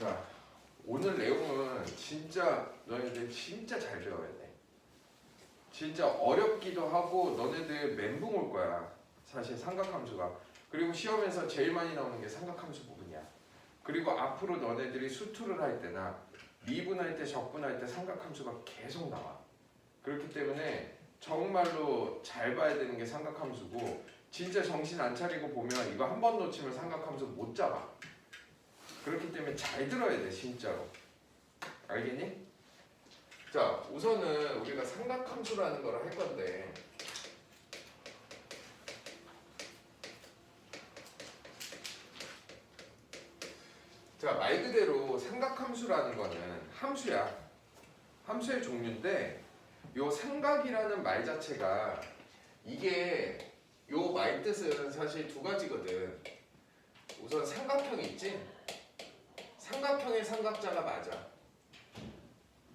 자, 오늘 내용은 진짜 너희들 진짜 잘 배워야 돼. 진짜 어렵기도 하고 너네들 멘붕 올 거야. 사실 삼각함수가. 그리고 시험에서 제일 많이 나오는 게 삼각함수 부분이야. 그리고 앞으로 너네들이 수투를 할 때나 미분할 때 적분할 때 삼각함수가 계속 나와. 그렇기 때문에 정말로 잘 봐야 되는 게 삼각함수고, 진짜 정신 안 차리고 보면 이거 한 번 놓치면 삼각함수 못 잡아. 그렇기 때문에 잘 들어야 돼, 진짜로. 알겠니? 자, 우선은 우리가 삼각함수라는 걸 할 건데, 자, 말 그대로 삼각함수라는 거는 함수야. 함수의 종류인데, 요 삼각이라는 말 자체가, 이게 요 말 뜻은 사실 두 가지거든. 우선 삼각형 있지? 삼각형의 삼각자가 맞아.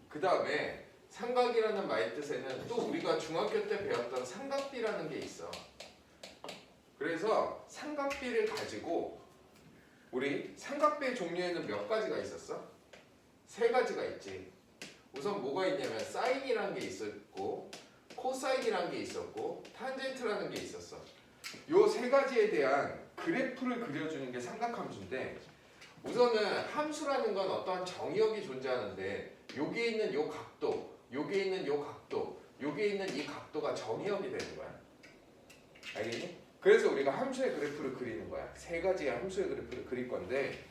그 다음에 삼각이라는 말 뜻에는 또 우리가 중학교 때 배웠던 삼각비라는 게 있어. 그래서 삼각비를 가지고 우리 삼각비의 종류에는 몇 가지가 있었어? 세 가지가 있지. 우선 뭐가 있냐면 사인이라는 게 있었고, 코사인이라는 게 있었고, 탄젠트라는 게 있었어. 요 세 가지에 대한 그래프를 그려주는 게 삼각함수인데, 우선은 함수라는 건 어떠한 정의역이 존재하는데, 여기에 있는 요 각도, 여기에 있는 요 각도, 여기에 있는 이 각도가 정의역이 되는 거야. 알겠니? 그래서 우리가 함수의 그래프를 그리는 거야. 세 가지의 함수의 그래프를 그릴 건데,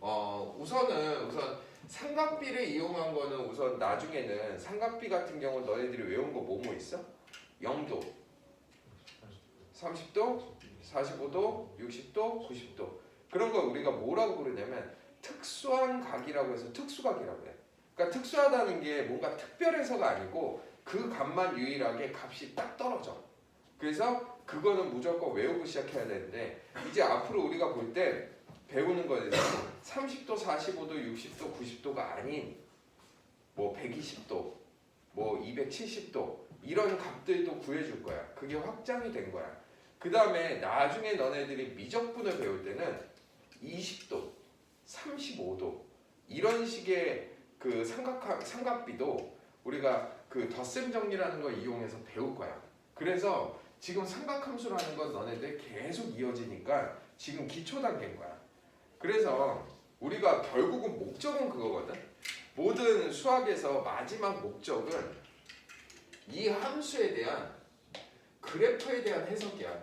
우선 삼각비를 이용한 거는 우선 나중에는 삼각비 같은 경우 너희들이 외운 거 뭐뭐 있어? 0도, 30도, 45도, 60도, 90도. 그런 걸 우리가 뭐라고 부르냐면 특수한 각이라고 해서 특수각이라고 해. 그러니까 특수하다는 게 뭔가 특별해서가 아니고 그 값만 유일하게 값이 딱 떨어져. 그래서 그거는 무조건 외우고 시작해야 되는데, 이제 앞으로 우리가 볼 때 배우는 거에서 30도, 45도, 60도, 90도가 아닌 뭐 120도, 뭐 270도 이런 값들도 구해줄 거야. 그게 확장이 된 거야. 그 다음에 나중에 너네들이 미적분을 배울 때는 20도, 35도 이런 식의 그 삼각비도 우리가 그 덧셈 정리라는 걸 이용해서 배울 거야. 그래서 지금 삼각함수라는 건 너네들 계속 이어지니까 지금 기초 단계인 거야. 그래서 우리가 결국은 목적은 그거거든. 모든 수학에서 마지막 목적은 이 함수에 대한 그래프에 대한 해석이야.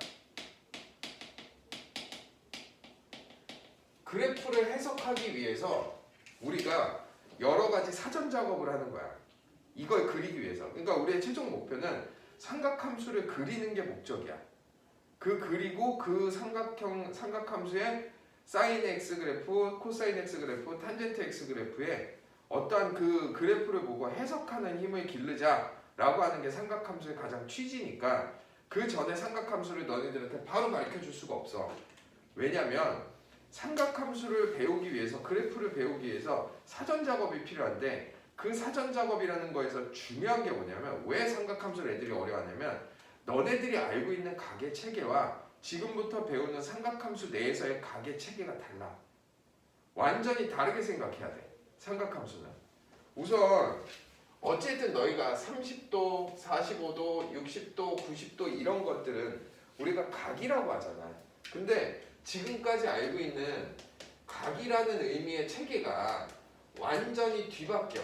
그래프를 해석하기 위해서 우리가 여러 가지 사전 작업을 하는 거야. 이걸 그리기 위해서. 그러니까 우리의 최종 목표는 삼각함수를 그리는 게 목적이야. 그리고 그 삼각함수의 사인 x 그래프, 코사인 x 그래프, 탄젠트 x 그래프에 어떠한 그 그래프를 보고 해석하는 힘을 기르자라고 하는 게 삼각함수의 가장 취지니까, 그 전에 삼각함수를 너희들한테 바로 가르쳐 줄 수가 없어. 왜냐면 삼각함수를 배우기 위해서, 그래프를 배우기 위해서 사전 작업이 필요한데, 그 사전 작업이라는 거에서 중요한 게 뭐냐면, 왜 삼각함수를 애들이 어려워하냐면 너네들이 알고 있는 각의 체계와 지금부터 배우는 삼각함수 내에서의 각의 체계가 달라. 완전히 다르게 생각해야 돼. 삼각함수는 우선 어쨌든 너희가 30도, 45도, 60도, 90도 이런 것들은 우리가 각이라고 하잖아. 근데 지금까지 알고 있는 각이라는 의미의 체계가 완전히 뒤바뀌어.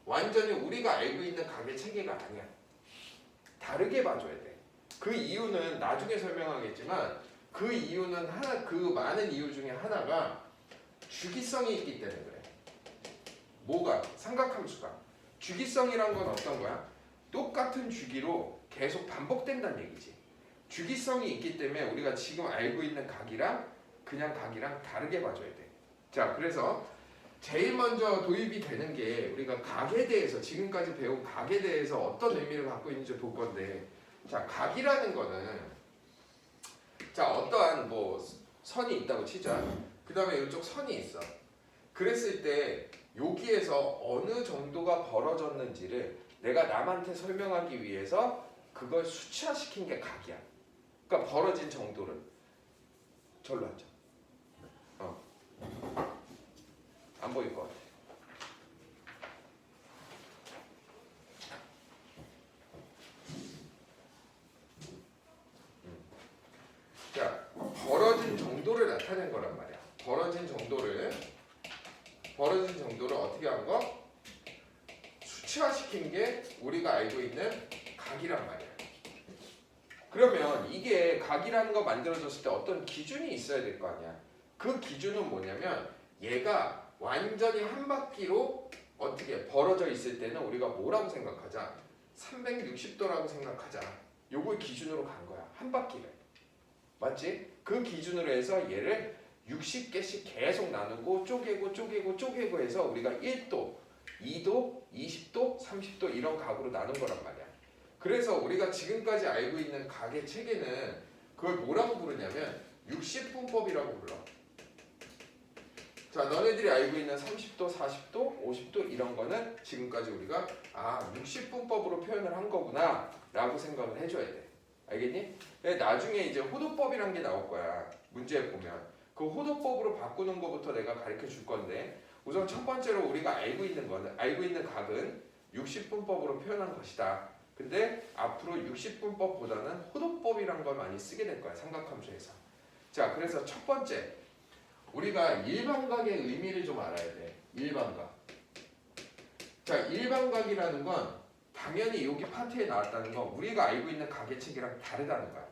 완전히 우리가 알고 있는 각의 체계가 아니야. 다르게 봐줘야 돼. 그 이유는 나중에 설명하겠지만, 그 이유는 그 많은 이유 중에 하나가 주기성이 있기 때문에 그래. 뭐가? 삼각함수가. 주기성이란 건 어떤 거야? 똑같은 주기로 계속 반복된다는 얘기지. 주기성이 있기 때문에 우리가 지금 알고 있는 각이랑 그냥 각이랑 다르게 봐줘야 돼. 자, 그래서 제일 먼저 도입이 되는 게 우리가 각에 대해서, 지금까지 배운 각에 대해서 어떤 의미를 갖고 있는지 볼 건데, 자, 각이라는 거는, 자, 어떠한 뭐 선이 있다고 치자. 그 다음에 이쪽 선이 있어. 그랬을 때 여기에서 어느 정도가 벌어졌는지를 내가 남한테 설명하기 위해서 그걸 수치화시킨 게 각이야. 그러니까 벌어진 정도를. 절로 앉아. 안 보일 것 같아. 자, 벌어진 정도를 나타낸 거란 말이야. 벌어진 정도를 어떻게 한 거? 수치화시킨 게 우리가 알고 있는 각이란 말이야. 그러면 이게 각이라는 거 만들어졌을 때 어떤 기준이 있어야 될 거 아니야. 그 기준은 뭐냐면 얘가 완전히 한 바퀴로 어떻게 벌어져 있을 때는 우리가 뭐라고 생각하자? 360도라고 생각하자. 요걸 기준으로 간 거야. 한 바퀴를. 맞지? 그 기준으로 해서 얘를 60개씩 계속 나누고 쪼개고 해서 우리가 1도, 2도, 20도, 30도 이런 각으로 나눈 거란 말이야. 그래서 우리가 지금까지 알고 있는 각의 체계는 그걸 뭐라고 부르냐면 60분법이라고 불러. 자, 너네들이 알고 있는 30도, 40도, 50도 이런 거는 지금까지 우리가 60분법으로 표현을 한 거구나 라고 생각을 해줘야 돼. 알겠니? 나중에 이제 호도법이란 게 나올 거야. 문제에 보면 그 호도법으로 바꾸는 것부터 내가 가르쳐 줄 건데, 우선 첫 번째로 우리가 알고 있는 각은 60분법으로 표현한 것이다. 근데 앞으로 60분법보다는 호도법이란 걸 많이 쓰게 될 거야. 삼각함수에서. 자, 그래서 첫 번째 우리가 일반각의 의미를 좀 알아야 돼. 일반각. 자, 일반각이라는 건 당연히 여기 파트에 나왔다는 건 우리가 알고 있는 각의 체계랑 다르다는 거야.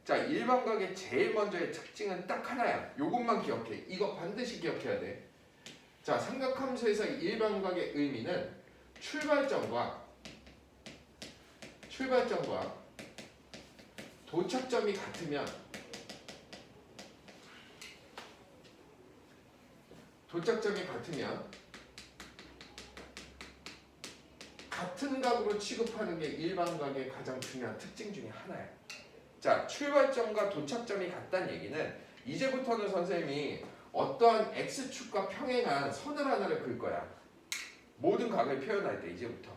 자, 일반각의 제일 먼저의 특징은 딱 하나야. 요것만 기억해. 이거 반드시 기억해야 돼. 자, 삼각함수에서 일반각의 의미는 출발점과 도착점이 같으면 같은 각으로 취급하는 게 일반각의 가장 중요한 특징 중에 하나야. 자, 출발점과 도착점이 같다는 얘기는 이제부터는 선생님이 어떠한 x축과 평행한 선을 하나를 그을 거야. 모든 각을 표현할 때 이제부터.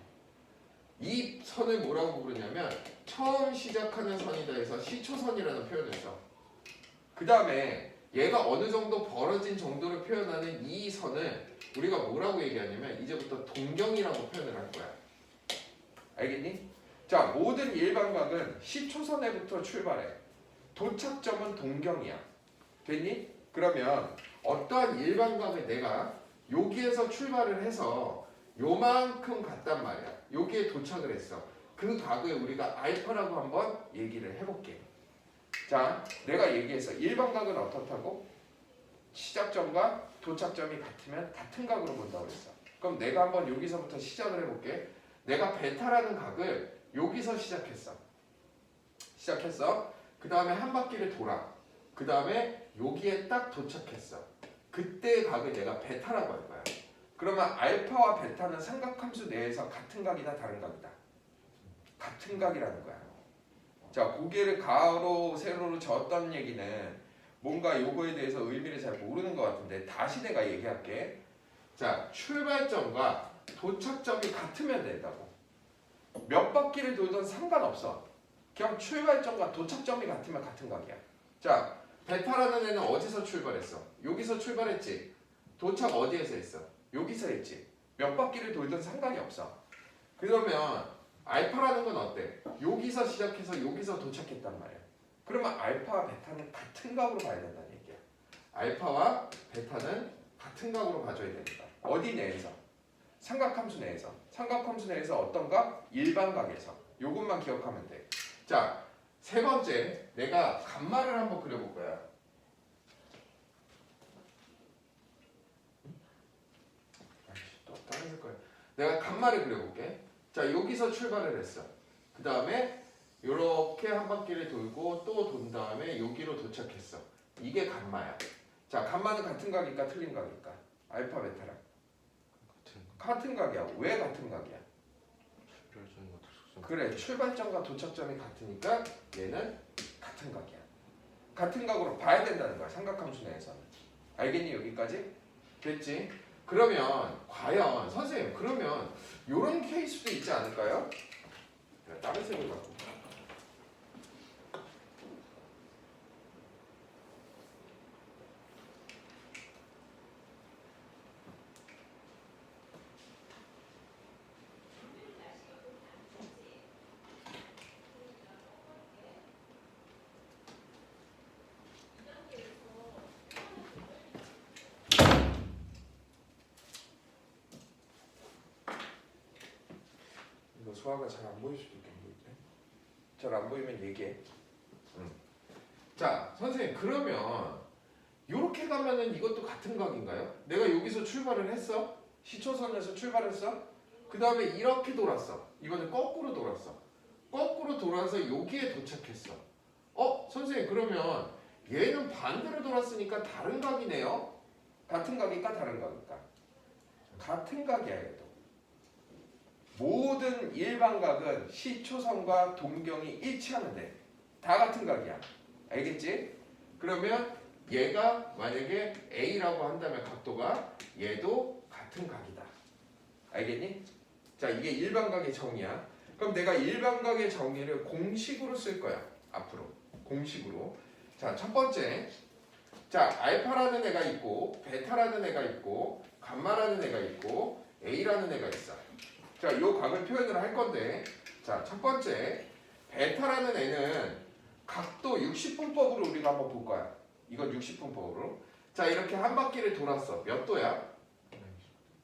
이 선을 뭐라고 부르냐면 처음 시작하는 선이다 해서 시초선이라는 표현을 써. 그 다음에 얘가 어느 정도 벌어진 정도를 표현하는 이 선을 우리가 뭐라고 얘기하냐면 이제부터 동경이라고 표현을 할 거야. 알겠니? 자, 모든 일반각은 시초선에부터 출발해. 도착점은 동경이야. 됐니? 그러면 어떠한 일반각을 내가 여기에서 출발을 해서 요만큼 갔단 말이야. 여기에 도착을 했어. 그 각을 우리가 알파라고 한번 얘기를 해볼게. 자, 내가 얘기했어. 일반각은 어떻다고? 시작점과 도착점이 같으면 같은 각으로 본다고 했어. 그럼 내가 한번 여기서부터 시작을 해볼게. 내가 베타라는 각을 여기서 시작했어. 그 다음에 한 바퀴를 돌아. 그 다음에 여기에 딱 도착했어. 그때의 각을 내가 베타라고 할 거야. 그러면 알파와 베타는 삼각함수 내에서 같은 각이다 다른 각이다? 같은 각이라는 거야. 자, 고개를 가로 세로로 저었다는 얘기는 뭔가 요거에 대해서 의미를 잘 모르는 것 같은데 다시 내가 얘기할게. 자, 출발점과 도착점이 같으면 된다고. 몇 바퀴를 돌든 상관없어. 그냥 출발점과 도착점이 같으면 같은 각이야. 자, 베타라는 애는 어디서 출발했어? 여기서 출발했지. 도착 어디에서 했어? 여기서 했지. 몇 바퀴를 돌든 상관이 없어. 그러면 알파라는 건 어때? 여기서 시작해서 여기서 도착했단 말이야. 그러면 알파와 베타는 같은 각으로 봐야 된다는 얘기야. 알파와 베타는 같은 각으로 봐줘야 된다. 어디 내에서? 삼각함수 내에서. 삼각함수 내에서 어떤 각? 일반각에서. 요것만 기억하면 돼. 자, 세 번째, 내가 간말을 한번 그려볼 거야. 또 다른 색깔. 내가 간말을 그려볼게. 자, 여기서 출발을 했어. 그 다음에 이렇게 한 바퀴를 돌고 또 돈 다음에 여기로 도착했어. 이게 간마야. 자, 간마는 같은 각일까 틀린 각일까? 알파 베타랑 같은 각이야. 왜 같은 각이야? 그래, 출발점과 도착점이 같으니까 얘는 같은 각이야. 같은 각으로 봐야 된다는 거야. 삼각함수 내에서는. 알겠니? 여기까지? 됐지? 그러면 과연 선생님, 그러면 이런 케이스도 있지 않을까요? 다른 색을 갖고. 소화가 잘 안 보일 수도 있겠는데. 잘 안 보이면 얘기해. 자, 선생님 그러면 이렇게 가면은 이것도 같은 각인가요? 내가 여기서 출발을 했어. 시초선에서 출발했어. 그 다음에 이렇게 돌았어. 이거는 거꾸로 돌았어. 거꾸로 돌아서 여기에 도착했어. 선생님 그러면 얘는 반대로 돌았으니까 다른 각이네요. 같은 각일까 다른 각일까? 같은 각이야 얘도. 모든 일반각은 시초선과 동경이 일치하면 돼. 다 같은 각이야. 알겠지? 그러면 얘가 만약에 A라고 한다면 각도가 얘도 같은 각이다. 알겠니? 자, 이게 일반각의 정의야. 그럼 내가 일반각의 정의를 공식으로 쓸 거야. 앞으로. 공식으로. 자, 첫 번째. 자, 알파라는 애가 있고 베타라는 애가 있고 감마라는 애가 있고 A라는 애가 있어. 자, 이 각을 표현을 할 건데 자, 첫 번째 베타라는 애는 각도 60분법으로 우리가 한번 볼 거야. 이건 60분법으로. 자, 이렇게 한 바퀴를 돌았어. 몇 도야?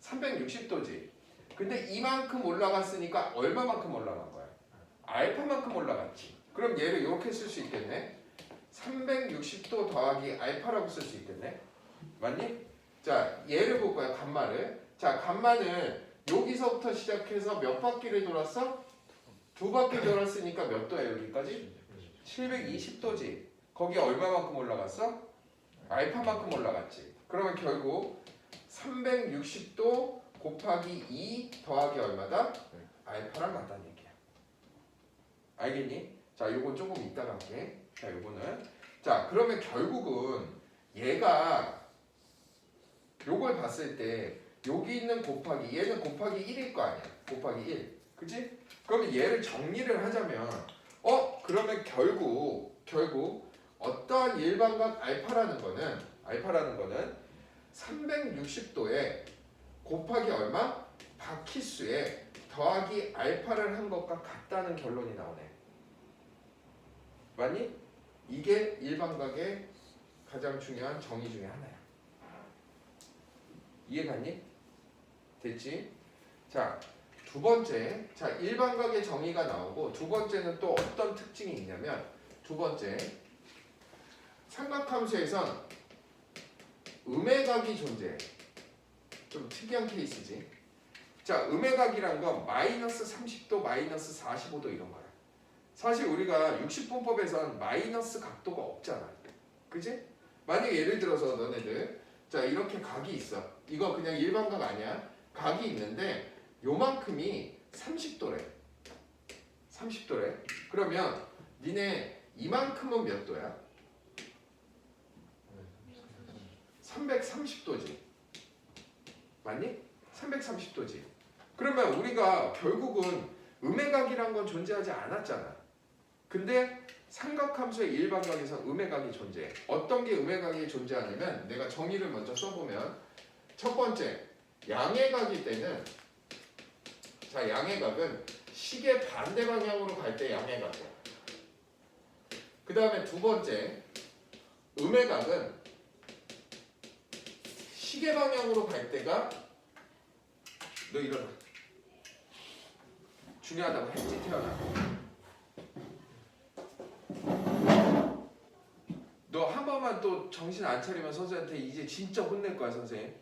360도지. 근데 이만큼 올라갔으니까 얼마만큼 올라간 거야? 알파만큼 올라갔지. 그럼 얘를 이렇게 쓸 수 있겠네. 360도 더하기 알파라고 쓸 수 있겠네. 맞니? 자, 얘를 볼 거야. 감마를. 자, 감마는 여기서부터 시작해서 몇 바퀴를 돌았어? 2바퀴 돌았으니까 몇 도야 여기까지? 720도지. 거기 얼마만큼 올라갔어? 알파만큼 올라갔지. 그러면 결국 360도 곱하기 2 더하기 얼마다? 알파랑 같다는 얘기야. 알겠니? 자, 요건 조금 이따가 할게. 자, 요거는. 자, 그러면 결국은 얘가 요걸 봤을 때 여기 있는 곱하기 얘는 곱하기 1일 거 아니야. 곱하기 1. 그치? 그러면 얘를 정리를 하자면 그러면 결국 어떠한 일반각 알파라는 거는 360도에 곱하기 얼마? 바퀴수에 더하기 알파를 한 것과 같다는 결론이 나오네. 맞니? 이게 일반각의 가장 중요한 정의 중에 하나야. 이해 갔니? 됐지? 자, 두 번째. 자, 일반각의 정의가 나오고 두 번째는 또 어떤 특징이 있냐면 두 번째. 삼각함수에선 음의 각이 존재해. 좀 특이한 케이스지. 자, 음의 각이란 건 마이너스 30도, 마이너스 45도 이런 거야. 사실 우리가 60분법에선 마이너스 각도가 없잖아. 그지? 만약에 예를 들어서 너네들 자, 이렇게 각이 있어. 이거 그냥 일반각 아니야. 각이 있는데 요만큼이 30도래. 30도래. 그러면 니네 이만큼은 몇 도야? 330도지. 맞니? 330도지. 그러면 우리가 결국은 음의 각이란 건 존재하지 않았잖아. 근데 삼각함수의 일반각에서 음의 각이 존재해. 어떤 게 음의 각이 존재하냐면 내가 정의를 먼저 써보면 첫 번째, 양의 각일 때는 자, 양의 각은 시계 반대 방향으로 갈 때 양의 각이야. 그 다음에 두 번째, 음의 각은 시계 방향으로 갈 때가 너 일어나. 중요하다고 했지 태어나. 너 한 번만 또 정신 안 차리면 선생님한테 이제 진짜 혼낼 거야 선생님.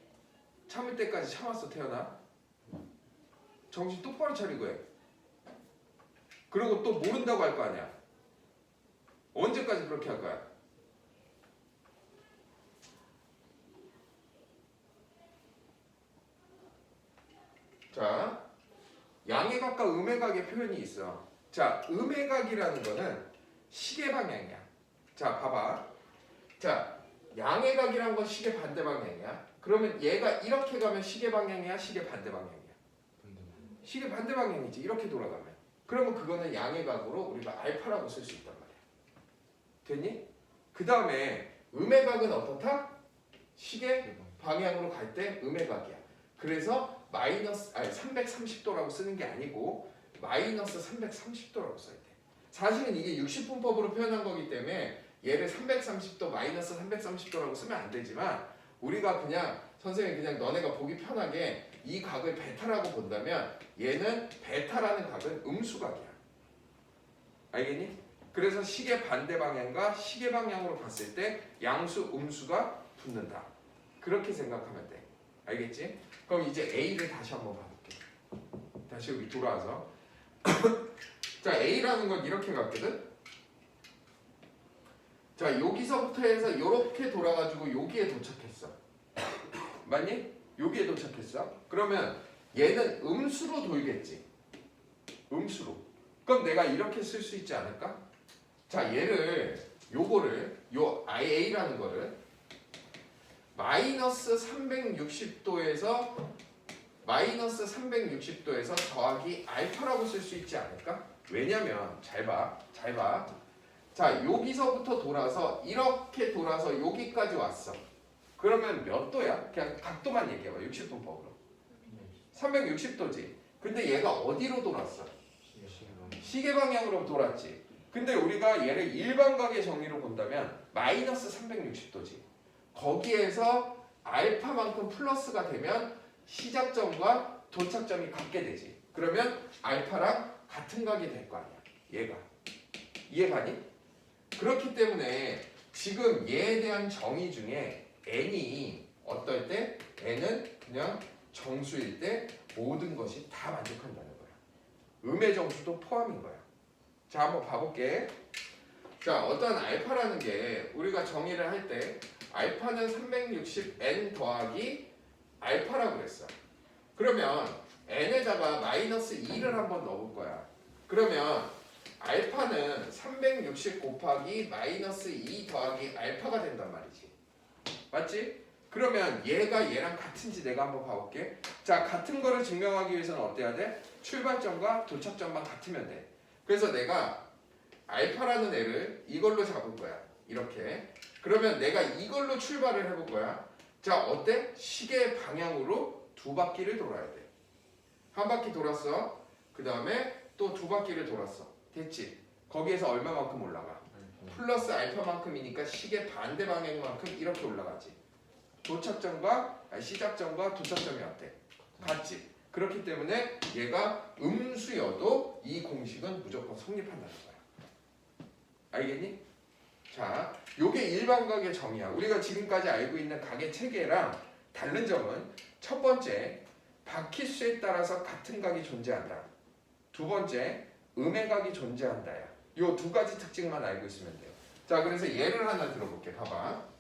참을 때까지 참았어 태어나. 정신 똑바로 차리고 해. 그리고 또 모른다고 할 거 아니야. 언제까지 그렇게 할 거야? 자, 양의 각과 음의 각의 표현이 있어. 자, 음의 각이라는 거는 시계 방향이야. 자, 봐봐. 자, 양의 각이라는 건 시계 반대 방향이야. 그러면 얘가 이렇게 가면 시계 방향이야, 시계 반대 방향이야? 시계 반대 방향이지. 이렇게 돌아가면. 그러면 그거는 양의 각으로 우리가 알파라고 쓸 수 있단 말이야. 됐니? 그 다음에 음의 각은 어떻다? 시계 방향으로 갈 때 음의 각이야. 그래서 마이너스 330도라고 쓰는 게 아니고 마이너스 330도라고 써야 돼. 사실은 이게 60분법으로 표현한 거기 때문에 얘를 330도 마이너스 330도라고 쓰면 안 되지만 우리가 그냥 선생님이 그냥 너네가 보기 편하게 이 각을 베타라고 본다면 얘는 베타라는 각은 음수각이야. 알겠니? 그래서 시계 반대 방향과 시계 방향으로 봤을 때 양수 음수가 붙는다. 그렇게 생각하면 돼. 알겠지? 그럼 이제 A를 다시 한번 봐볼게. 다시 여기 돌아와서 자, A라는 건 이렇게 갔거든? 자, 여기서부터 해서 이렇게 돌아가지고 여기에 도착했어. 맞니? 여기에 도착했어. 그러면 얘는 음수로 돌겠지. 음수로. 그럼 내가 이렇게 쓸 수 있지 않을까? 자, 얘를 요거를 요 A라는 거를 마이너스 360도에서 더하기 알파라고 쓸 수 있지 않을까? 왜냐면 잘 봐. 자, 여기서부터 돌아서 이렇게 돌아서 여기까지 왔어. 그러면 몇 도야? 그냥 각도만 얘기해봐. 60분법으로. 360도지. 근데 얘가 어디로 돌았어? 시계 방향으로 돌았지. 근데 우리가 얘를 일반각의 정의로 본다면 마이너스 360도지. 거기에서 알파만큼 플러스가 되면 시작점과 도착점이 같게 되지. 그러면 알파랑 같은 각이 될 거 아니야. 얘가. 이해가니? 그렇기 때문에 지금 얘에 대한 정의 중에 n이 어떨 때? n은 그냥 정수일 때 모든 것이 다 만족한다는 거야. 음의 정수도 포함인 거야. 자, 한번 봐볼게. 자, 어떤 알파라는 게 우리가 정의를 할 때 알파는 360n 더하기 알파라고 그랬어. 그러면 n에다가 마이너스 2를 한번 넣어볼 거야. 그러면 알파는 360 곱하기 마이너스 2 더하기 알파가 된단 말이지. 맞지? 그러면 얘가 얘랑 같은지 내가 한번 봐볼게. 자, 같은 거를 증명하기 위해서는 어때야 돼? 출발점과 도착점만 같으면 돼. 그래서 내가 알파라는 애를 이걸로 잡을 거야. 이렇게. 그러면 내가 이걸로 출발을 해볼 거야. 자, 어때? 시계 방향으로 두 바퀴를 돌아야 돼. 한 바퀴 돌았어. 그 다음에 또 두 바퀴를 돌았어. 됐지? 거기에서 얼마만큼 올라가? 플러스 알파만큼이니까 시계 반대 방향만큼 이렇게 올라가지. 시작점과 도착점이 어때? 같지? 그렇기 때문에 얘가 음수여도 이 공식은 무조건 성립한다는 거야. 알겠니? 자, 요게 일반각의 정의야. 우리가 지금까지 알고 있는 각의 체계랑 다른 점은 첫 번째, 바퀴수에 따라서 같은 각이 존재한다. 두 번째, 음의 각이 존재한다야. 요 두 가지 특징만 알고 있으면 돼요. 자, 그래서 예를 하나 들어볼게. 봐봐.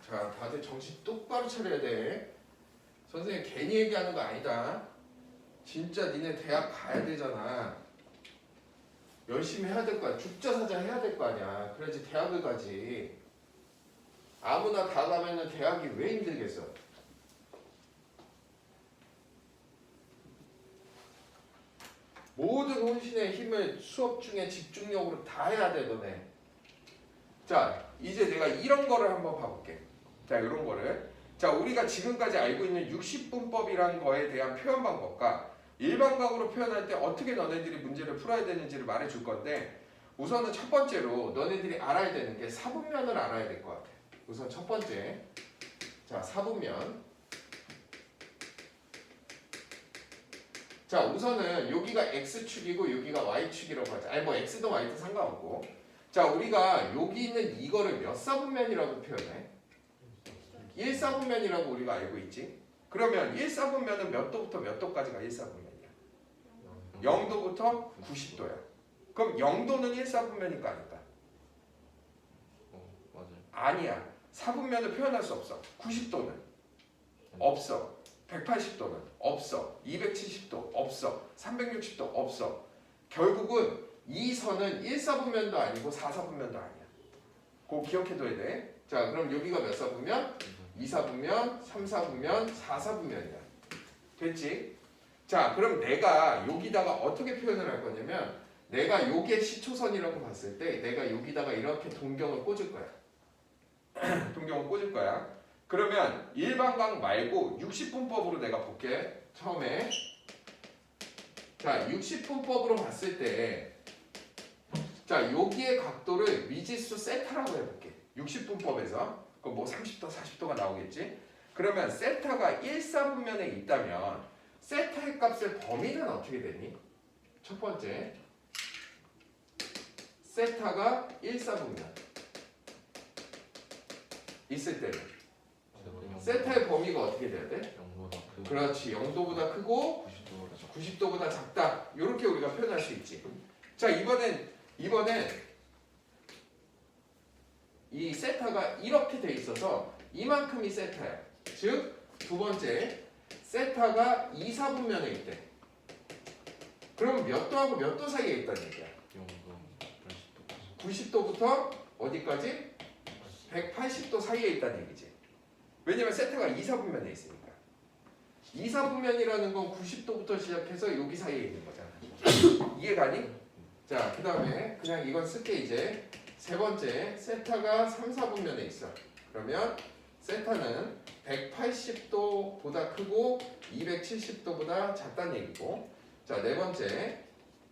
자, 다들 정신 똑바로 차려야 돼. 선생님 괜히 얘기하는 거 아니다. 진짜 니네 대학 가야 되잖아. 열심히 해야 될 거야. 죽자사자 해야 될 거 아니야. 그래야지 대학을 가지. 아무나 다 가면은 대학이 왜 힘들겠어? 모든 혼신의 힘을 수업 중에 집중력으로 다 해야 돼, 너네. 자, 이제 내가 이런 거를 한번 봐볼게. 자, 이런 거를. 자, 우리가 지금까지 알고 있는 60분법이라는 거에 대한 표현 방법과 일반각으로 표현할 때 어떻게 너네들이 문제를 풀어야 되는지를 말해줄 건데, 우선은 첫 번째로 너네들이 알아야 되는 게 사분면을 알아야 될 것 같아. 우선 첫 번째, 자, 사분면. 자, 우선은 여기가 x축이고 여기가 y축이라고 하자. 아니 뭐 x든 y든 상관없고. 자, 우리가 여기 있는 이거를 몇 사분면이라고 표현해? 1사분면이라고 우리가 알고 있지. 그러면 1사분면은 몇 도부터 몇 도까지가 1사분면이야? 0도부터 90도야. 그럼 0도는 1사분면일까 아닐까? 맞아요. 아니야. 사분면을 표현할 수 없어. 90도는 없어. 180도는 없어. 270도 없어. 360도 없어. 결국은 이 선은 1사분면도 아니고 4사분면도 아니야. 그거 기억해둬야 돼. 자, 그럼 여기가 몇 사분면? 2사분면, 3사분면, 4사분면이야. 됐지? 자, 그럼 내가 여기다가 어떻게 표현을 할 거냐면 내가 요게 시초선이라고 봤을 때 내가 여기다가 이렇게 동경을 꽂을 거야. 동경을 꽂을 거야. 그러면 일반각 말고 60분법으로 내가 볼게. 처음에 자 60분법으로 봤을 때 자 여기의 각도를 미지수 세타라고 해볼게. 60분법에서 그럼 뭐 30도 40도가 나오겠지. 그러면 세타가 1사분면에 있다면 세타의 값의 범위는 어떻게 되니? 첫 번째 세타가 1사분면 있을 때는 세타의 범위가 어떻게 돼야 돼? 0보다 크고 그렇지 0도보다 크고 90도보다 90도보다 작다. 이렇게 우리가 표현할 수 있지. 자 이번엔 이 세타가 이렇게 돼 있어서 이만큼이 세타야. 즉 두 번째 세타가 2사분면에 있대. 그럼 몇 도하고 몇 도 사이에 있다는 얘기야? 0도 90도부터 어디까지? 180도 사이에 있다는 얘기지. 왜냐면 세타가 2사분면에 있으니까. 2사분면이라는 건 90도부터 시작해서 여기 사이에 있는 거잖아. 이해가니? 자, 그 다음에 그냥 이건 쓸게 이제. 세 번째, 세타가 3사분면에 있어. 그러면 세타는 180도보다 크고 270도보다 작다는 얘기고. 자, 네 번째.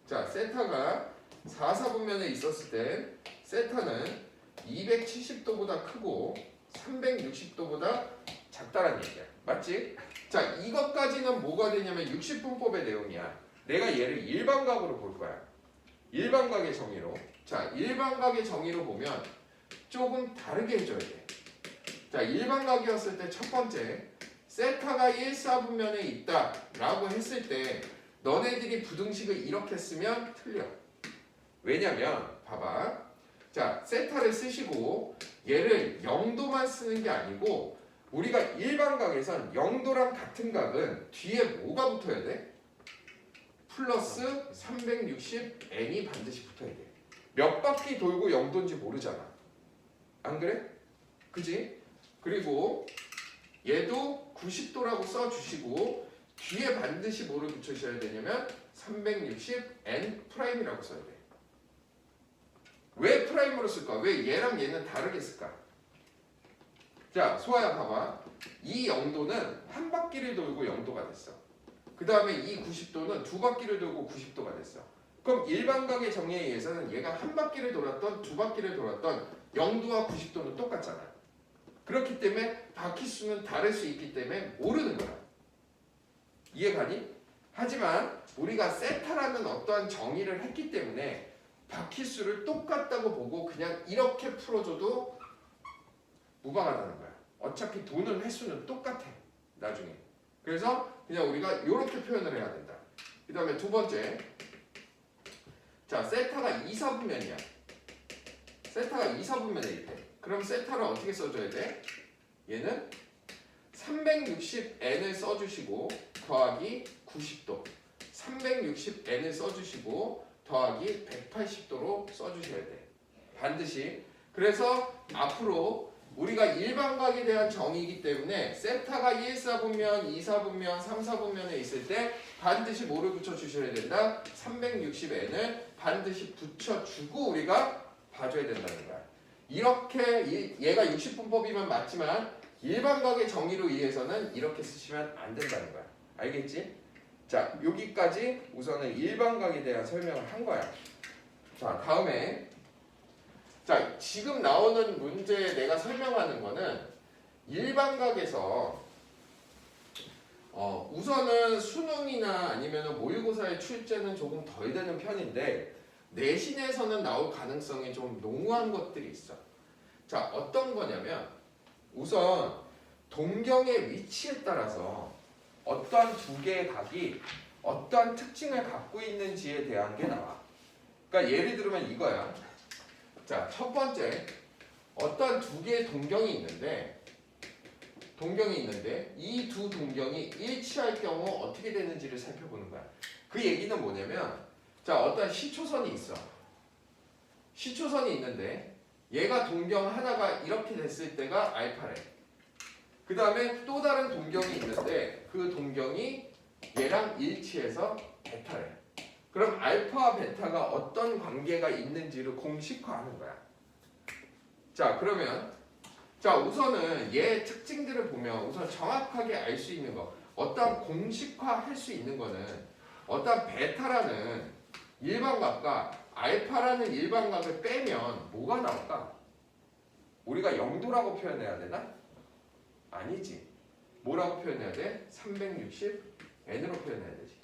자, 세타가 4사분면에 있었을 때 세타는 270도보다 크고 360도보다 작다라는 얘기야. 맞지? 자, 이것까지는 뭐가 되냐면 60분법의 내용이야. 내가 얘를 일반각으로 볼 거야. 일반각의 정의로. 자, 일반각의 정의로 보면 조금 다르게 해줘야 돼. 자, 일반각이었을 때 첫 번째 세타가 1사분면에 있다 라고 했을 때 너네들이 부등식을 이렇게 쓰면 틀려. 왜냐면 봐봐. 자, 세타를 쓰시고 얘를 0도만 쓰는 게 아니고 우리가 일반각에선 0도랑 같은 각은 뒤에 뭐가 붙어야 돼? 플러스 360n이 반드시 붙어야 돼. 몇 바퀴 돌고 0도인지 모르잖아. 안 그래? 그지? 그리고 얘도 90도라고 써주시고 뒤에 반드시 뭐를 붙여주셔야 되냐면 360n 프라임이라고 써야 돼. 왜 프라임으로 쓸까? 왜 얘랑 얘는 다르게 쓸까? 자, 소아야 봐봐. 이 0도는 한 바퀴를 돌고 0도가 됐어. 그 다음에 이 90도는 두 바퀴를 돌고 90도가 됐어. 그럼 일반각의 정의에 의해서는 얘가 한 바퀴를 돌았던 두 바퀴를 돌았던 0도와 90도는 똑같잖아. 그렇기 때문에 바퀴수는 다를 수 있기 때문에 모르는 거야. 이해가니? 하지만 우리가 세타라는 어떠한 정의를 했기 때문에 바퀴수를 똑같다고 보고 그냥 이렇게 풀어줘도 무방하다는 거야. 어차피 도는 횟수는 똑같아. 나중에. 그래서 그냥 우리가 이렇게 표현을 해야 된다. 그 다음에 두 번째. 자, 세타가 2사분면이야. 세타가 2사분면에 있대. 그럼 세타를 어떻게 써줘야 돼? 얘는 360n을 써주시고 더하기 90도 360n을 써주시고 더하기 180도로 써주셔야 돼. 반드시. 그래서 앞으로 우리가 일반각에 대한 정의이기 때문에 세타가 1사분면, 2사분면, 3사분면에 있을 때 반드시 뭐를 붙여주셔야 된다? 360n을 반드시 붙여주고 우리가 봐줘야 된다는 거야. 이렇게 얘가 60분법이면 맞지만 일반각의 정의로 의해서는 이렇게 쓰시면 안 된다는 거야. 알겠지? 자, 여기까지 우선은 일반각에 대한 설명을 한 거야. 자, 다음에 자, 지금 나오는 문제에 내가 설명하는 거는 일반각에서 우선은 수능이나 아니면 모의고사의 출제는 조금 덜 되는 편인데 내신에서는 나올 가능성이 좀 농후한 것들이 있어. 자, 어떤 거냐면 우선 동경의 위치에 따라서 어떠한 두 개의 각이 어떠한 특징을 갖고 있는지에 대한 게 나와. 그러니까 예를 들면 이거야. 자, 첫 번째 어떠한 두 개의 동경이 있는데 이 두 동경이 일치할 경우 어떻게 되는지를 살펴보는 거야. 그 얘기는 뭐냐면 자, 어떤 시초선이 있어. 시초선이 있는데 얘가 동경 하나가 이렇게 됐을 때가 알파래. 그 다음에 또 다른 동경이 있는데 그 동경이 얘랑 일치해서 베타래. 그럼 알파와 베타가 어떤 관계가 있는지를 공식화하는 거야. 자, 그러면 자, 우선은 얘 특징들을 보면 우선 정확하게 알 수 있는 거, 어떤 공식화할 수 있는 거는 어떤 베타라는 일반값과 알파라는 일반값을 빼면 뭐가 나올까? 우리가 0도라고 표현해야 되나? 아니지. 뭐라고 표현해야 돼? 360n으로 표현해야 되지.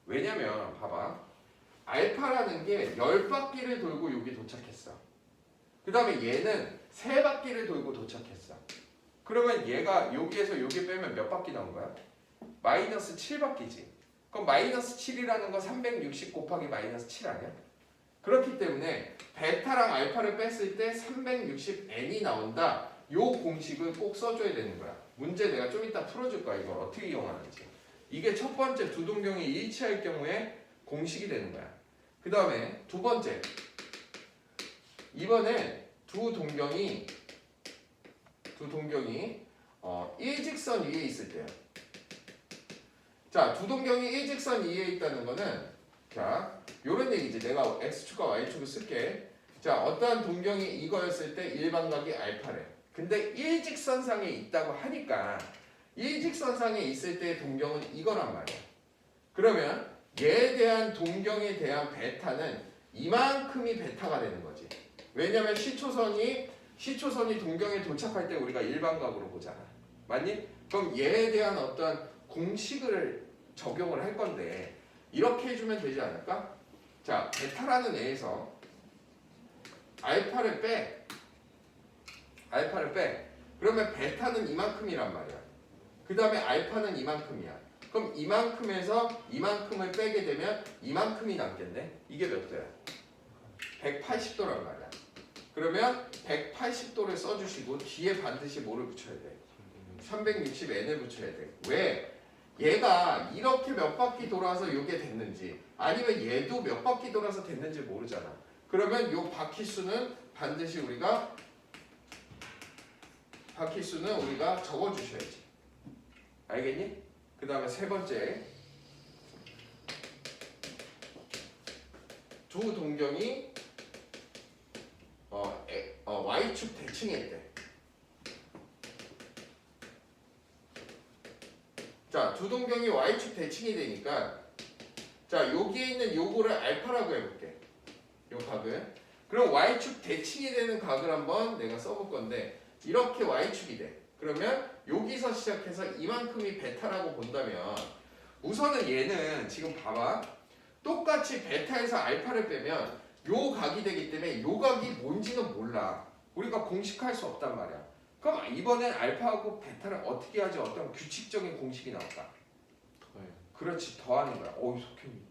왜냐면 봐봐. 알파라는 게 10바퀴를 돌고 여기 도착했어. 그 다음에 얘는 3바퀴를 돌고 도착했어. 그러면 얘가 여기에서 여기 빼면 몇 바퀴 나온 거야? 마이너스 7바퀴지. 그럼 마이너스 7이라는 건 360 곱하기 마이너스 7 아니야? 그렇기 때문에 베타랑 알파를 뺐을 때 360n이 나온다. 요 공식을 꼭 써줘야 되는 거야. 문제 내가 좀 이따 풀어줄 거야. 이걸 어떻게 이용하는지. 이게 첫 번째 두 동경이 일치할 경우에 공식이 되는 거야. 그 다음에 두 번째. 이번에 두 동경이 일직선 위에 있을 때야. 자, 두 동경이 일직선 위에 있다는 거는 자, 요런 얘기지. 내가 x축과 y축을 쓸게. 자, 어떠한 동경이 이거였을 때 일반각이 알파래. 근데 일직선상에 있다고 하니까 일직선상에 있을 때의 동경은 이거란 말이야. 그러면 얘에 대한 동경에 대한 베타는 이만큼이 베타가 되는 거지. 왜냐면 시초선이 동경에 도착할 때 우리가 일반각으로 보잖아. 맞니? 그럼 얘에 대한 어떤 공식을 적용을 할 건데 이렇게 해주면 되지 않을까? 자, 베타라는 애에서 알파를 빼. 그러면 베타는 이만큼이란 말이야. 그 다음에 알파는 이만큼이야. 그럼 이만큼에서 이만큼을 빼게 되면 이만큼이 남겠네. 이게 몇 도야? 180도란 말이야. 그러면 180도를 써주시고 뒤에 반드시 뭐를 붙여야 돼? 360n을 붙여야 돼. 왜? 얘가 이렇게 몇 바퀴 돌아서 이게 됐는지 아니면 얘도 몇 바퀴 돌아서 됐는지 모르잖아. 그러면 요 바퀴수는 반드시 우리가 적어주셔야지. 알겠니? 그 다음에 세 번째. 두 동경이 y축 대칭일 때. 자, 두 동경이 y축 대칭이 되니까 자, 여기에 있는 요거를 알파라고 해볼게. 요 각을. 그럼 y축 대칭이 되는 각을 한번 내가 써볼 건데 이렇게 y축이 돼. 그러면 여기서 시작해서 이만큼이 베타라고 본다면 우선은 얘는 지금 봐봐. 똑같이 베타에서 알파를 빼면 요 각이 되기 때문에 요 각이 뭔지는 몰라. 우리가 공식화할 수 없단 말이야. 그럼 이번엔 알파하고 베타를 어떻게 하지? 어떤 규칙적인 공식이 나올까? 더해요. 그렇지, 더하는 거야. 석현이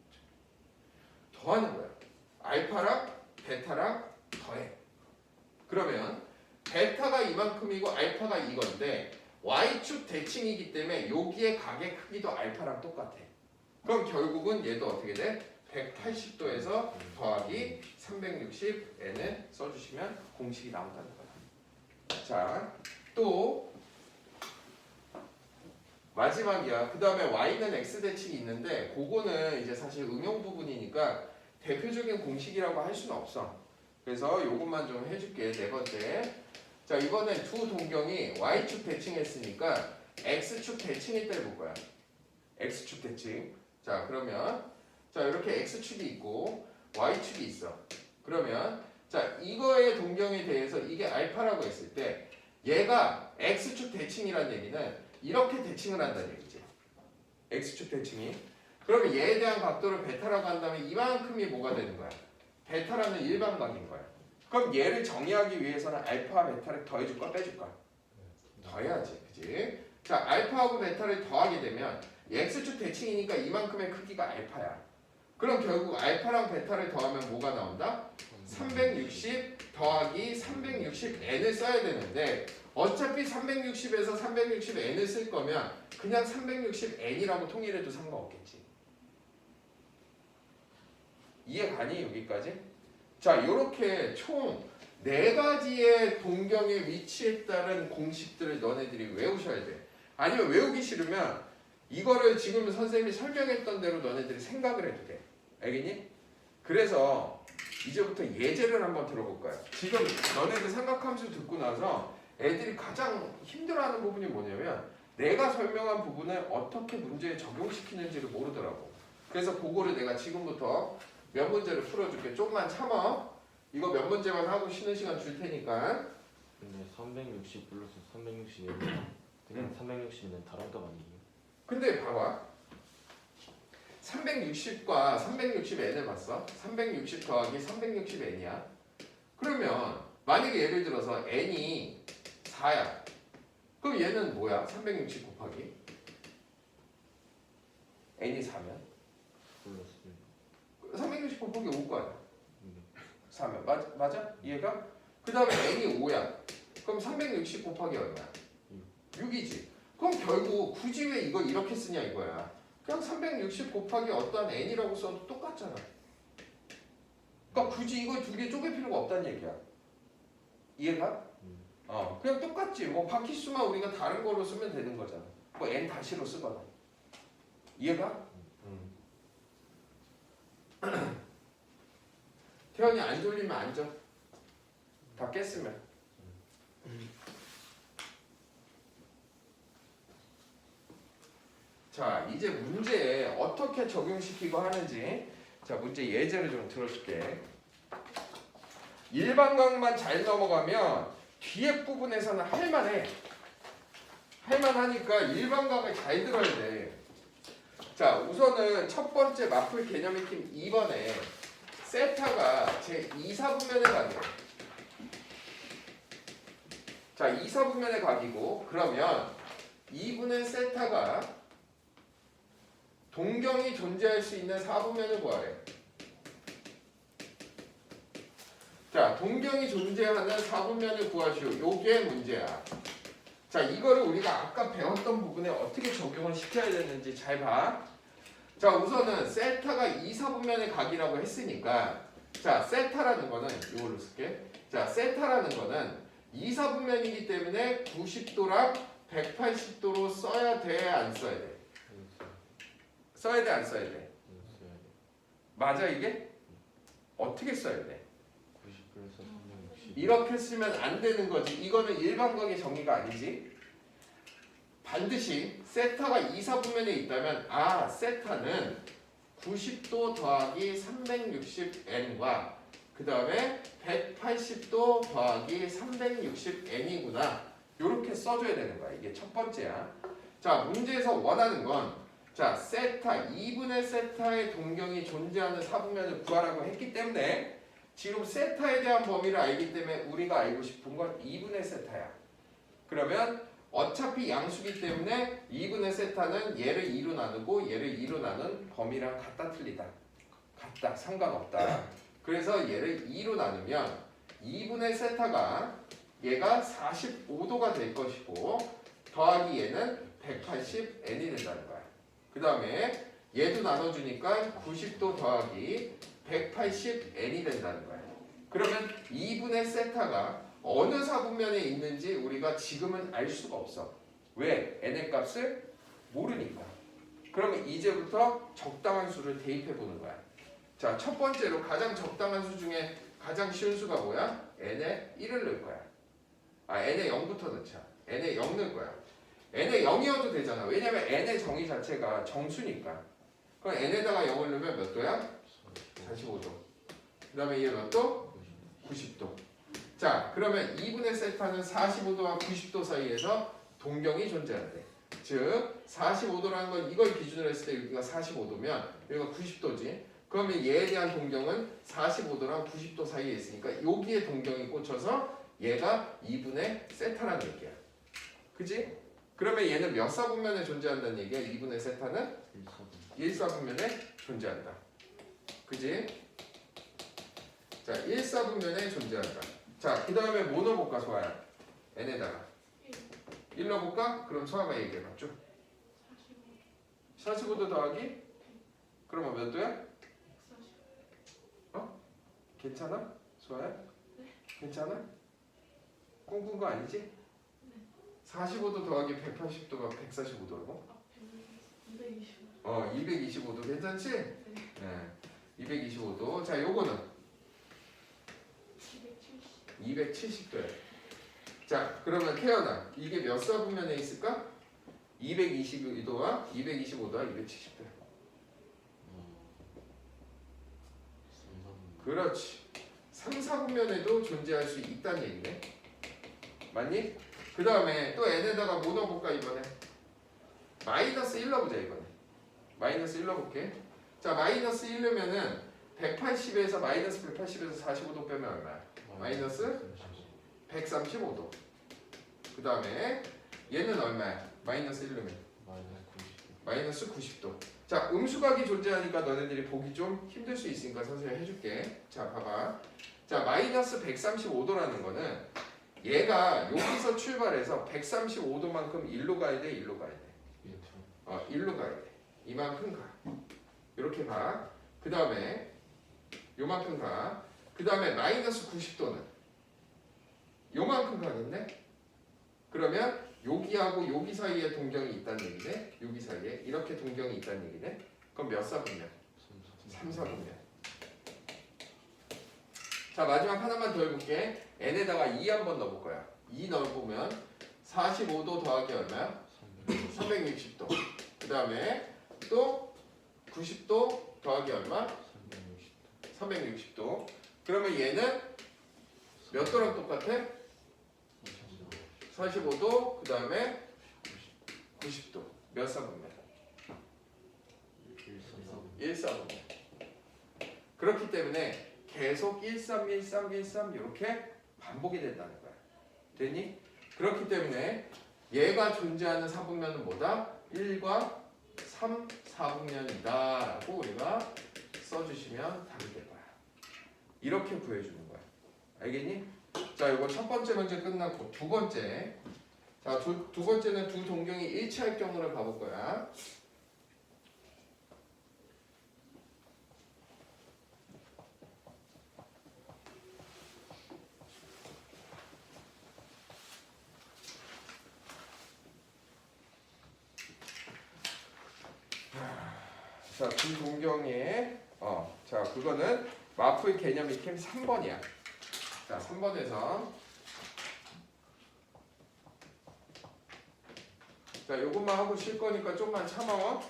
더하는 거야. 알파랑 베타랑 더해. 그러면 베타가 이만큼이고 알파가 이건데 y축 대칭이기 때문에 여기에 각의 크기도 알파랑 똑같아. 그럼 결국은 얘도 어떻게 돼? 180도에서 더하기 360n을 써주시면 공식이 나온다는 거야. 자, 또 마지막이야. 그 다음에 y는 x 대칭이 있는데 그거는 이제 사실 응용 부분이니까 대표적인 공식이라고 할 수는 없어. 그래서 요것만 좀 해줄게. 네 번째. 자, 이번엔 두 동경이 y축 대칭했으니까 x축 대칭일 때를 볼 거야. x축 대칭. 자, 그러면 자, 이렇게 x축이 있고 y축이 있어. 그러면 자, 이거의 동경에 대해서 이게 알파라고 했을 때 얘가 x축 대칭이라는 얘기는 이렇게 대칭을 한다는 얘기지. x축 대칭이. 그러면 얘에 대한 각도를 베타라고 한다면 이만큼이 뭐가 되는 거야? 베타라는 일반각인 거야. 그럼 얘를 정의하기 위해서는 알파와 베타를 더해줄까 빼줄까? 더해야지. 그치? 자, 알파하고 베타를 더하게 되면 x축 대칭이니까 이만큼의 크기가 알파야. 그럼 결국 알파랑 베타를 더하면 뭐가 나온다? 360 더하기 360n을 써야 되는데 어차피 360에서 360n을 쓸 거면 그냥 360n이라고 통일해도 상관없겠지. 이해 가니 여기까지? 자, 요렇게 총 4가지의 동경의 위치에 따른 공식들을 너네들이 외우셔야 돼. 아니면 외우기 싫으면 이거를 지금 선생님이 설명했던 대로 너네들이 생각을 해도 돼. 알겠니? 그래서 이제부터 예제를 한번 들어볼 거야. 지금 너네들 삼각함수 듣고 나서 애들이 가장 힘들어하는 부분이 뭐냐면 내가 설명한 부분을 어떻게 문제에 적용시키는지를 모르더라고. 그래서 그거를 내가 지금부터 몇 문제를 풀어줄게. 조금만 참아. 이거 몇 문제만 하고 쉬는 시간 줄 테니까. 근데 360 플러스 360이면 그냥 360은 다른 값 아니에요? 근데 봐봐. 360과 360n을 봤어. 360 더하기 360n이야. 그러면 만약에 예를 들어서 n이 4야. 그럼 얘는 뭐야? 360 곱하기 n이 4면 플러스 360 곱하기 5거 아니야? 네. 4면 맞아? 이해가? 그 다음에 n이 5야. 그럼 360 곱하기 얼마야? 6이지. 그럼 결국 굳이 왜 이걸 이렇게 쓰냐 이거야. 그냥 360 곱하기 어떠한 n이라고 써도 똑같잖아. 그러니까 굳이 이걸 두 개 쪼갤 필요가 없다는 얘기야. 이해가? 그냥 똑같지. 뭐 바퀴수만 우리가 다른 거로 쓰면 되는 거잖아. 뭐 n 다시로 쓰거나. 이해가? 태연이 안 졸리면 앉아. 다 깼으면. 자, 이제 문제에 어떻게 적용시키고 하는지. 자, 문제 예제를 좀 들어줄게. 일반각만 잘 넘어가면 뒤에 부분에서는 할만해. 할만하니까 일반각을 잘 들어야 돼. 자, 우선은 첫 번째 마플 개념 익힘 2번에 세타가 제 2사분면의 각이야. 자, 2사분면의 각이고, 그러면 2분의 세타가 동경이 존재할 수 있는 4분면을 구하래. 자, 동경이 존재하는 4분면을 구하시오. 요게 문제야. 자, 이거를 우리가 아까 배웠던 부분에 어떻게 적용을 시켜야 되는지 잘 봐. 자, 우선은 세타가 2사분면의 각이라고 했으니까, 자, 세타라는 거는 이걸로 쓸게. 자, 세타라는 거는 2사분면이기 때문에 90도랑 180도로 써야 돼, 안 써야 돼? 써야 돼, 안 써야 돼? 맞아, 이게? 어떻게 써야 돼? 90 플러스 360 이렇게 쓰면 안 되는 거지. 이거는 일반각의 정의가 아니지. 반드시 세타가 2사분면에 있다면 세타는 90도 더하기 360n과 그 다음에 180도 더하기 360n이구나. 이렇게 써줘야 되는 거야. 이게 첫 번째야. 자, 문제에서 원하는 건 자, 세타 2분의 세타의 동경이 존재하는 4분면을 구하라고 했기 때문에 지금 세타에 대한 범위를 알기 때문에 우리가 알고 싶은 건 2분의 세타야. 그러면 어차피 양수기 때문에 2분의 세타는 얘를 2로 나누고 얘를 2로 나눈 범위랑 같다 틀리다. 같다. 상관없다. 그래서 얘를 2로 나누면 2분의 세타가 얘가 45도가 될 것이고 더하기 얘는 180n이 된다는 거야. 그 다음에 얘도 나눠주니까 90도 더하기 180n이 된다는 거야. 그러면 2분의 세타가 어느 사분면에 있는지 우리가 지금은 알 수가 없어. 왜? n의 값을 모르니까. 그러면 이제부터 적당한 수를 대입해 보는 거야. 자, 첫 번째로 가장 적당한 수 중에 가장 쉬운 수가 뭐야? n에 1을 넣을 거야. n에 0부터 넣자. n에 0 넣을 거야. n에 0이어도 되잖아. 왜냐면 n의 정의 자체가 정수니까. 그럼 n에다가 0을 넣으면 몇 도야? 45도. 그 다음에 얘 몇 도? 90도. 자, 그러면 2분의 세타는 45도와 90도 사이에서 동경이 존재한대. 즉 45도라는 건 이걸 기준으로 했을 때 여기가 45도면 여기가 90도지. 그러면 얘에 대한 동경은 45도랑 90도 사이에 있으니까 여기에 동경이 꽂혀서 얘가 2분의 세타라는 얘기야. 그지? 그러면 얘는 몇 사분면에 존재한다는 얘기야? 2분의 세타는 1사분면에 존재한다. 그지? 자, 1사분면에 존재한다. 자, 그 다음에 뭐 넣어볼까, 소아야? n에다가 1 넣어볼까? 그럼 소아가 얘기해봤죠? 45도 더하기? 그러면 몇 도야? 괜찮아? 소아야? 괜찮아? 꿈꾼 거 아니지? 45도 더하기 180도가 145도라고? 225도 괜찮지? 네. 225도. 자, 요거는 270도야. 자, 그러면 태연아, 이게 몇 사분면에 있을까? 222도와 225도와 270도. 그렇지. 3, 4분면에도 존재할 수 있다는 얘기네. 맞니? 그 다음에 또 n에다가 뭐 넣어볼까 이번에? 마이너스 1 넣어보자 이번에. 마이너스 1 넣어볼게. 자, 마이너스 1넣으면은 180에서 마이너스 180에서 45도 빼면 얼마야? 마이너스 135도. 그 다음에 얘는 얼마야? 마이너스 1 넣으면 마이너스 90도. 자, 음수각이 존재하니까 너네들이 보기 좀 힘들 수 있으니까 선생님이 해줄게. 자, 봐봐. 자, 마이너스 135도라는 거는 얘가 여기서 출발해서 135도만큼 일로 가야 돼, 일로 가야 돼. 일로 가야 돼. 이만큼 가. 이렇게 가. 그 다음에 요만큼 가. 그 다음에 마이너스 90도는 요만큼 가겠네? 그러면 여기하고 여기 사이에 동경이 있다는 얘기네? 여기 사이에 이렇게 동경이 있다는 얘기네? 그럼 몇 사분면? 3, 4분면. 자, 마지막 하나만 더 해볼게. n에다가 2 한번 넣어볼 거야. 2 넣어보면 45도 더하기 얼마야? 360도. 그 다음에 또 90도 더하기 얼마? 360도. 그러면 얘는 몇 도랑 똑같아? 45도. 그 다음에 90도. 몇 사분면? 1사분면. 그렇기 때문에 계속 13, 13, 13 이렇게 반복이 된다는 거야. 됐니? 그렇기 때문에 얘가 존재하는 사분면은 뭐다? 1과 3, 4분면이다 라고 우리가 써주시면 답이 될 거야. 이렇게 구해주는 거야. 알겠니? 자, 이거 첫 번째 문제 끝났고 두 번째. 자, 두 번째는 두 동경이 일치할 경우를 봐볼 거야. 자, 두 동경의 자, 그거는 마프의 개념 익힘 3번이야. 자, 3번에서 자, 요것만 하고 쉴 거니까 좀만 참아.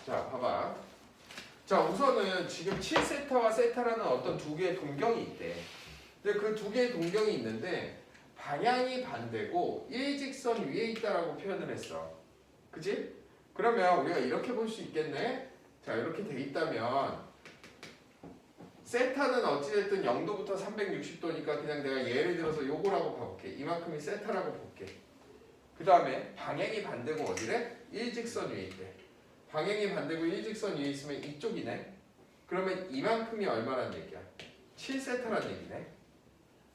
자, 봐봐. 자, 우선은 지금 7세타와 세타라는 어떤 두 개의 동경이 있대. 근데 그 두 개의 동경이 있는데 방향이 반대고 일직선 위에 있다라고 표현을 했어. 그치? 그러면 우리가 이렇게 볼 수 있겠네. 자, 이렇게 돼 있다면 세타는 어찌됐든 0도부터 360도니까 그냥 내가 예를 들어서 요거라고 봐볼게. 이만큼이 세타라고 볼게. 그 다음에 방향이 반대고 어디래? 일직선 위에 있대. 방향이 반대고 일직선 위에 있으면 이쪽이네. 그러면 이만큼이 얼마란 얘기야? 7세타란 얘기네.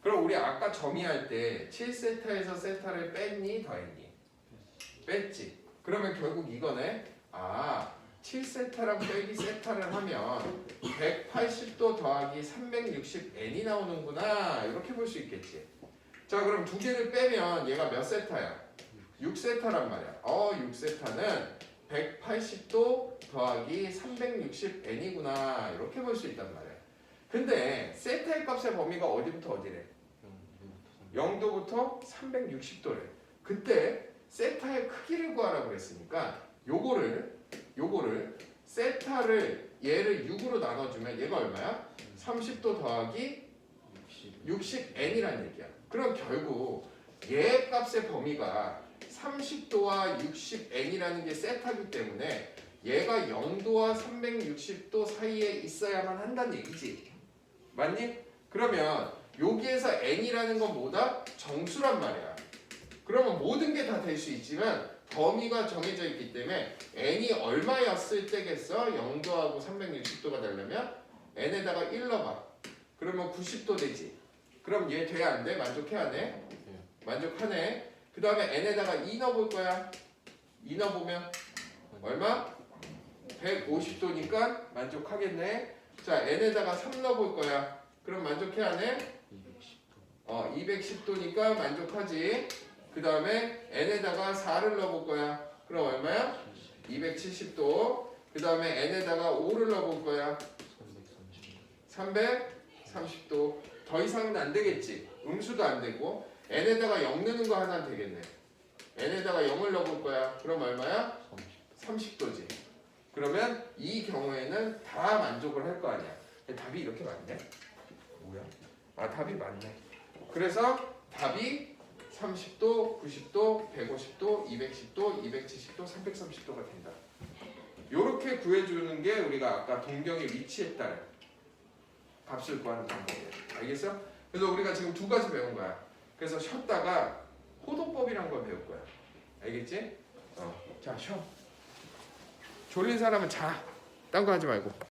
그럼 우리 아까 정의할 때 7세타에서 세타를 뺐니? 더했니? 뺐지. 그러면 결국 이거네. 7세타랑 빼기 세타를 하면 180도 더하기 360n이 나오는구나. 이렇게 볼 수 있겠지. 자, 그럼 두 개를 빼면 얘가 몇 세타야? 6세타란 말이야. 6세타는 180도 더하기 360n이구나. 이렇게 볼 수 있단 말이야. 근데 세타의 값의 범위가 어디부터 어디래? 0도부터 360도래. 그때 세타의 크기를 구하라고 그랬으니까 요거를 세타를 얘를 6으로 나눠주면 얘가 얼마야? 30도 더하기 60n이란 얘기야. 그럼 결국 얘 값의 범위가 30도와 60n이라는 게 세타기 때문에 얘가 0도와 360도 사이에 있어야만 한다는 얘기지. 맞니? 그러면 여기에서 n이라는 건 뭐다? 정수란 말이야. 그러면 모든 게 다 될 수 있지만 범위가 정해져 있기 때문에 n이 얼마였을 때겠어? 0도하고 360도가 되려면 n에다가 1 넣어봐. 그러면 90도 되지. 그럼 얘 돼? 안 돼? 만족해? 안 해? 만족하네. 그 다음에 n에다가 2 넣어볼 거야. 2 넣어보면 얼마? 150도니까 만족하겠네. 자, n에다가 3 넣어볼 거야. 그럼 만족해 안 해? 210도. 210도니까 만족하지. 그 다음에 n에다가 4를 넣어볼 거야. 그럼 얼마야? 270도. 그 다음에 n에다가 5를 넣어볼 거야. 330도. 더 이상은 안 되겠지. 음수도 안 되고. n에다가 0 넣는 거 하나 되겠네. n에다가 0을 넣어볼 거야. 그럼 얼마야? 30도지. 그러면 이 경우에는 다 만족을 할 거 아니야. 답이 이렇게 맞네? 뭐야? 아, 답이 맞네. 그래서 답이 30도, 90도, 150도, 210도, 270도, 330도가 된다. 요렇게 구해주는 게 우리가 아까 동경의 위치에 따른 값을 구하는 방법이에요. 알겠어? 그래서 우리가 지금 두 가지 배운 거야. 그래서 쉬었다가 호도법이란 걸 배울 거야. 알겠지? 자, 쉬어. 졸린 사람은 자. 딴 거 하지 말고.